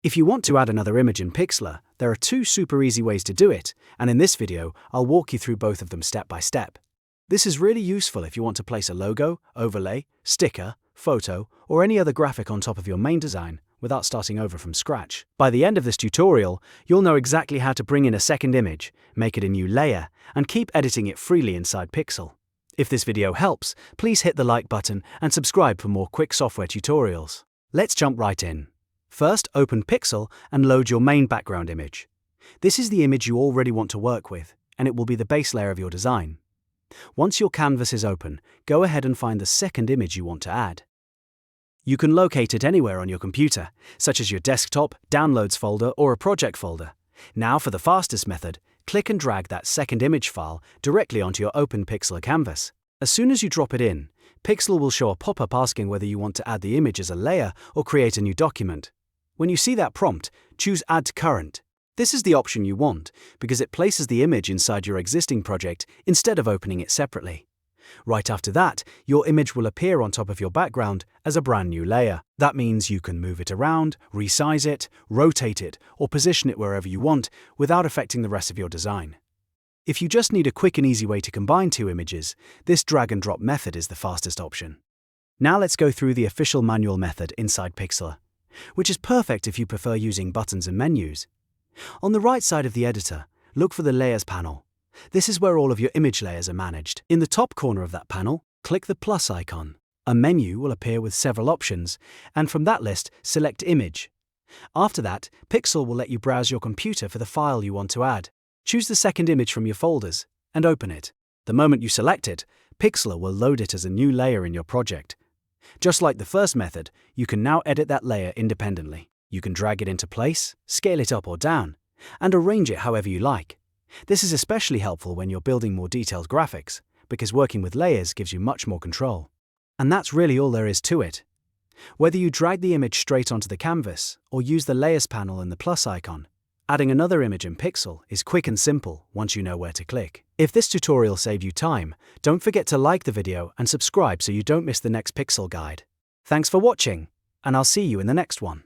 If you want to add another image in Pixlr, there are two super easy ways to do it, and in this video, I'll walk you through both of them step by step. This is really useful if you want to place a logo, overlay, sticker, photo, or any other graphic on top of your main design without starting over from scratch. By the end of this tutorial, you'll know exactly how to bring in a second image, make it a new layer, and keep editing it freely inside Pixlr. If this video helps, please hit the like button and subscribe for more quick software tutorials. Let's jump right in. First, open Pixlr and load your main background image. This is the image you already want to work with, and it will be the base layer of your design. Once your canvas is open, go ahead and find the second image you want to add. You can locate it anywhere on your computer, such as your desktop, downloads folder, or a project folder. Now for the fastest method, click and drag that second image file directly onto your open Pixlr canvas. As soon as you drop it in, Pixlr will show a pop-up asking whether you want to add the image as a layer or create a new document. When you see that prompt, choose Add to Current. This is the option you want because it places the image inside your existing project instead of opening it separately. Right after that, your image will appear on top of your background as a brand new layer. That means you can move it around, resize it, rotate it, or position it wherever you want without affecting the rest of your design. If you just need a quick and easy way to combine two images, this drag and drop method is the fastest option. Now let's go through the official manual method inside Pixlr, which is perfect if you prefer using buttons and menus. On the right side of the editor, look for the Layers panel. This is where all of your image layers are managed. In the top corner of that panel, click the plus icon. A menu will appear with several options, and from that list, select Image. After that, Pixlr will let you browse your computer for the file you want to add. Choose the second image from your folders, and open it. The moment you select it, Pixlr will load it as a new layer in your project. Just like the first method, you can now edit that layer independently. You can drag it into place, scale it up or down, and arrange it however you like. This is especially helpful when you're building more detailed graphics, because working with layers gives you much more control. And that's really all there is to it. Whether you drag the image straight onto the canvas or use the Layers panel and the plus icon, adding another image in Pixlr is quick and simple once you know where to click. If this tutorial saved you time, don't forget to like the video and subscribe so you don't miss the next Pixlr guide. Thanks for watching, and I'll see you in the next one.